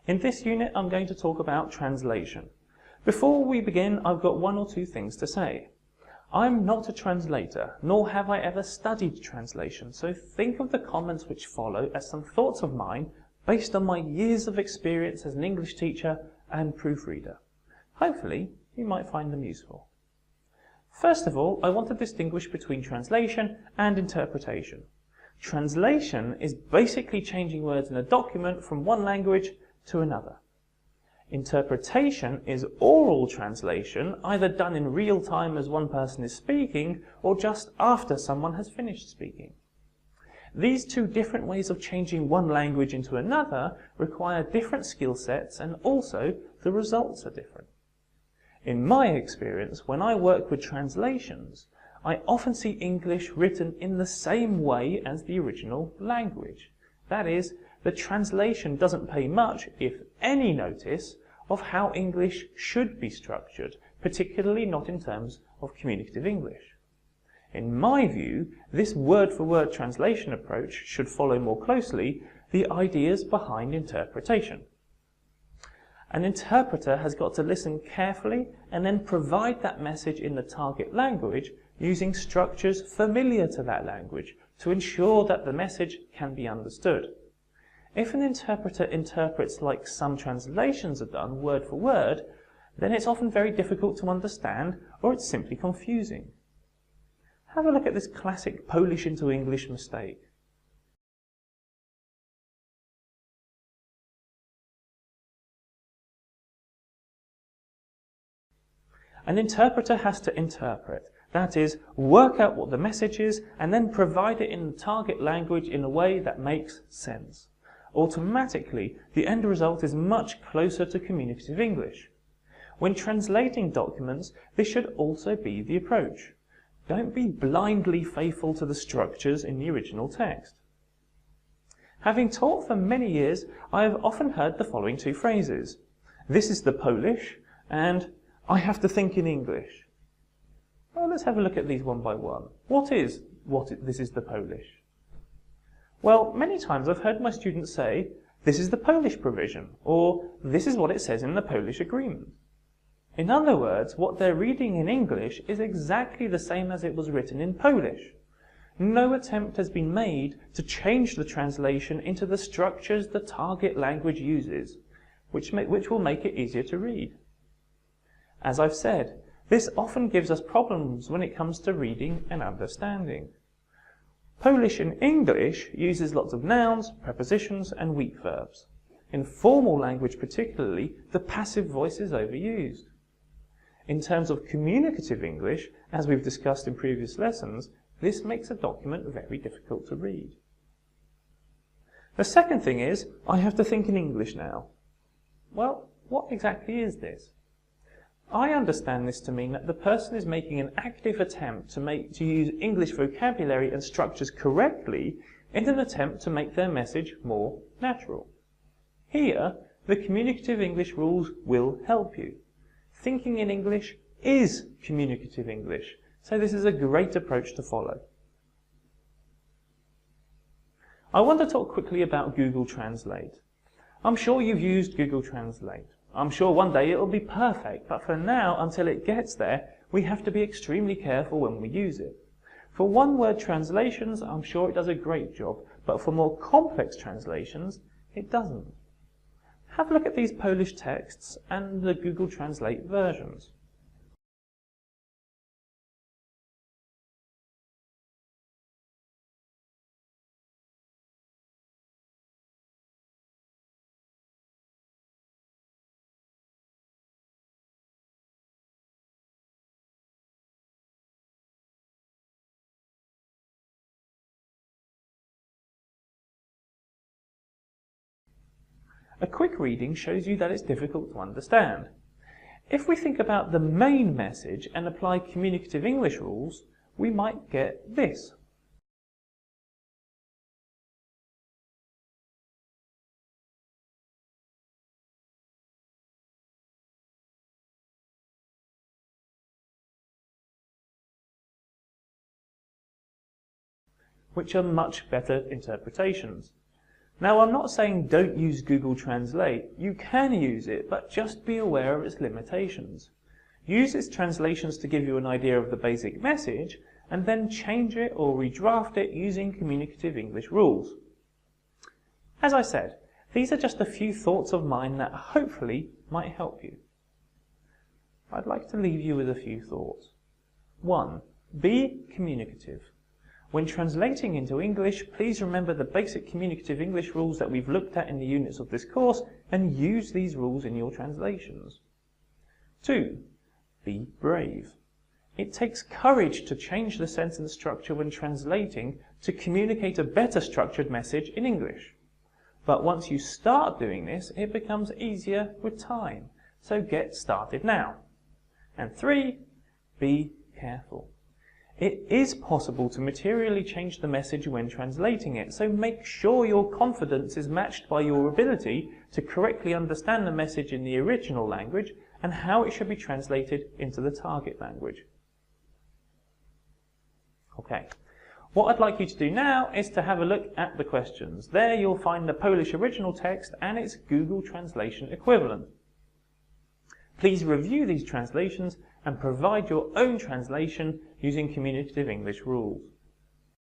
In this unit, I'm going to talk about translation. Before we begin, I've got one or two things to say. I'm not a translator, nor have I ever studied translation, so think of the comments which follow as some thoughts of mine based on my years of experience as an English teacher and proofreader. Hopefully, you might find them useful. First of all, I want to distinguish between translation and interpretation. Translation is basically changing words in a document from one language to another. Interpretation is oral translation, either done in real time as one person is speaking, or just after someone has finished speaking. These two different ways of changing one language into another require different skill sets, and also the results are different. In my experience, when I work with translations, I often see English written in the same way as the original language. That is, the translation doesn't pay much, if any, notice of how English should be structured, particularly not in terms of communicative English. In my view, this word-for-word translation approach should follow more closely the ideas behind interpretation. An interpreter has got to listen carefully and then provide that message in the target language using structures familiar to that language to ensure that the message can be understood. If an interpreter interprets like some translations are done, word for word, then it's often very difficult to understand, or it's simply confusing. Have a look at this classic Polish into English mistake. An interpreter has to interpret, that is, work out what the message is and then provide it in the target language in a way that makes sense. Automatically, the end result is much closer to communicative English. When translating documents, this should also be the approach. Don't be blindly faithful to the structures in the original text. Having taught for many years, I have often heard the following two phrases. This is the Polish, and I have to think in English. Well, let's have a look at these one by one. This is the Polish? Well, many times I've heard my students say, this is the Polish provision, or this is what it says in the Polish agreement. In other words, what they're reading in English is exactly the same as it was written in Polish. No attempt has been made to change the translation into the structures the target language uses, which will make it easier to read. As I've said, this often gives us problems when it comes to reading and understanding. Polish and English uses lots of nouns, prepositions and weak verbs. In formal language particularly, the passive voice is overused. In terms of communicative English, as we've discussed in previous lessons, this makes a document very difficult to read. The second thing is, I have to think in English now. Well, what exactly is this? I understand this to mean that the person is making an active attempt to use English vocabulary and structures correctly in an attempt to make their message more natural. Here, the communicative English rules will help you. Thinking in English is communicative English, so this is a great approach to follow. I want to talk quickly about Google Translate. I'm sure you've used Google Translate. I'm sure one day it will be perfect, but for now, until it gets there, we have to be extremely careful when we use it. For one-word translations, I'm sure it does a great job, but for more complex translations, it doesn't. Have a look at these Polish texts and the Google Translate versions. A quick reading shows you that it's difficult to understand. If we think about the main message and apply communicative English rules, we might get this. Which are much better interpretations. Now, I'm not saying don't use Google Translate. You can use it, but just be aware of its limitations. Use its translations to give you an idea of the basic message, and then change it or redraft it using Communicative English rules. As I said, these are just a few thoughts of mine that hopefully might help you. I'd like to leave you with a few thoughts. 1. Be communicative. When translating into English, please remember the basic Communicative English rules that we've looked at in the units of this course and use these rules in your translations. 2. Be brave. It takes courage to change the sentence structure when translating to communicate a better structured message in English. But once you start doing this, it becomes easier with time. So get started now. And 3. Be careful. It is possible to materially change the message when translating it, so make sure your confidence is matched by your ability to correctly understand the message in the original language and how it should be translated into the target language. Okay, what I'd like you to do now is to have a look at the questions. There you'll find the Polish original text and its Google translation equivalent. Please review these translations and provide your own translation using Communicative English rules.